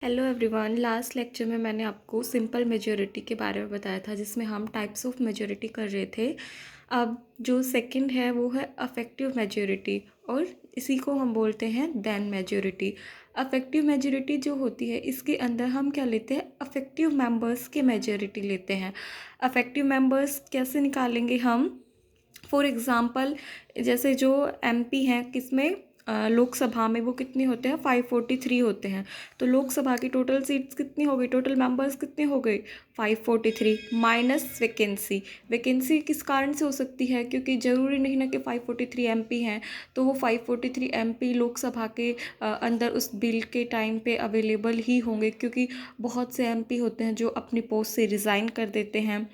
Hello everyone. Last lecture में मैंने आपको सिंपल मेजॉरिटी के बारे में बताया था, जिसमें हम टाइप्स ऑफ मेजॉरिटी कर रहे थे। अब जो सेकंड है वो है अफेक्टिव मेजॉरिटी, और इसी को हम बोलते हैं देन मेजॉरिटी। अफेक्टिव मेजॉरिटी जो होती है, इसके अंदर हम क्या लेते हैं, अफेक्टिव मेंबर्स के मेजॉरिटी लेते हैं। अफेक्टिव मेंबर्स कैसे निकालेंगे हम? फॉर एग्ज़ाम्पल, जैसे जो एमपी हैं किसमें, लोकसभा में, वो कितने होते हैं, 543 होते हैं। तो लोकसभा की टोटल सीट्स कितनी हो गई, टोटल मेंबर्स कितने हो गए, 543 माइनस वैकेंसी। वैकेंसी किस कारण से हो सकती है, क्योंकि ज़रूरी नहीं ना कि 543 एमपी हैं तो वो 543 एमपी लोकसभा के अंदर उस बिल के टाइम पे अवेलेबल ही होंगे, क्योंकि बहुत से एमपी होते हैं जो अपनी पोस्ट से रिज़ाइन कर देते हैं,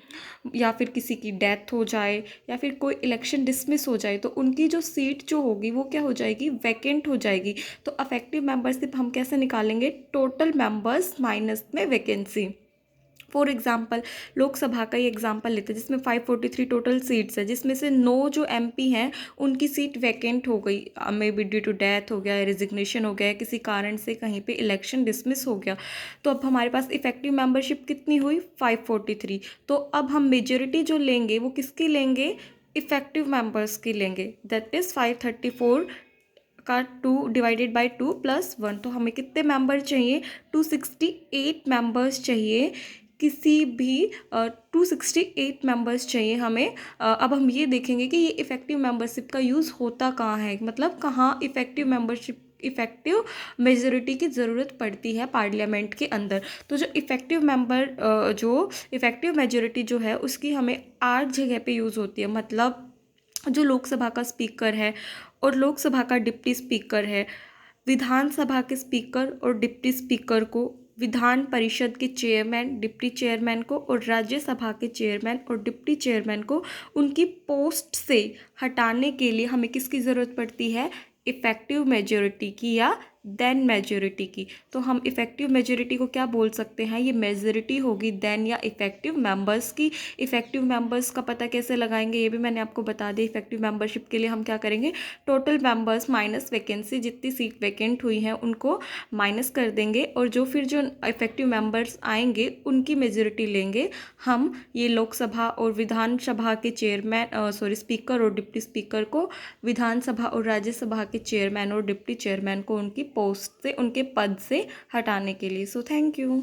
या फिर किसी की डेथ हो जाए, या फिर कोई इलेक्शन डिसमिस हो जाए, तो उनकी जो सीट जो होगी वो क्या हो जाएगी, वैकेंट हो जाएगी। तो अफेक्टिव मेंबरशिप हम कैसे निकालेंगे, टोटल मेंबर्स माइनस में वैकेंसी। फॉर एग्जाम्पल, लोकसभा का ही एग्जाम्पल लेते हैं, जिसमें 543 टोटल सीट्स है, जिसमें से 9 जो एमपी हैं उनकी सीट वैकेंट हो गई, maybe due to death हो गया, रिजिग्नेशन हो गया, किसी कारण से कहीं पे इलेक्शन डिसमिस हो गया। तो अब हमारे पास इफेक्टिव मेंबरशिप कितनी हुई, 543। तो अब हम मेजॉरिटी जो लेंगे वो किसकी लेंगे, इफेक्टिव मेंबर्स की लेंगे, दैट इज़ 534 का 2 डिवाइडेड बाई 2 प्लस 1। तो हमें कितने मेंबर चाहिए, 268 मेंबर्स चाहिए, किसी भी 268 मेंबर्स चाहिए हमें। अब हम ये देखेंगे कि ये इफ़ेक्टिव मेंबरशिप का यूज़ होता कहाँ है, मतलब कहाँ इफ़ेक्टिव मेजॉरिटी की ज़रूरत पड़ती है पार्लियामेंट के अंदर। तो जो इफ़ेक्टिव मेजॉरिटी जो है उसकी हमें 8 जगह पे यूज़ होती है। मतलब जो लोकसभा का स्पीकर है और लोकसभा का डिप्टी स्पीकर है, विधानसभा के स्पीकर और डिप्टी स्पीकर को, विधान परिषद के चेयरमैन, डिप्टी चेयरमैन को, और राज्यसभा के चेयरमैन और डिप्टी चेयरमैन को उनकी पोस्ट से हटाने के लिए हमें किसकी ज़रूरत पड़ती है, इफ़ेक्टिव मेजॉरिटी की या देन मेजॉरिटी की। तो हम इफ़ेक्टिव मेजॉरिटी को क्या बोल सकते हैं, ये मेजॉरिटी होगी देन या इफ़ेक्टिव मेंबर्स की। इफ़ेक्टिव मेंबर्स का पता कैसे लगाएंगे ये भी मैंने आपको बता दिया। इफ़ेक्टिव मेंबरशिप के लिए हम क्या करेंगे, टोटल मेंबर्स माइनस वैकेंसी, जितनी सीट वैकेंट हुई हैं उनको माइनस कर देंगे, और जो इफ़ेक्टिव मेंबर्स आएंगे उनकी मेजॉरिटी लेंगे हम। ये लोकसभा और विधानसभा के स्पीकर और डिप्टी स्पीकर को, विधानसभा और राज्यसभा के चेयरमैन और डिप्टी चेयरमैन को उनकी पोस्ट से, उनके पद से हटाने के लिए। So thank you.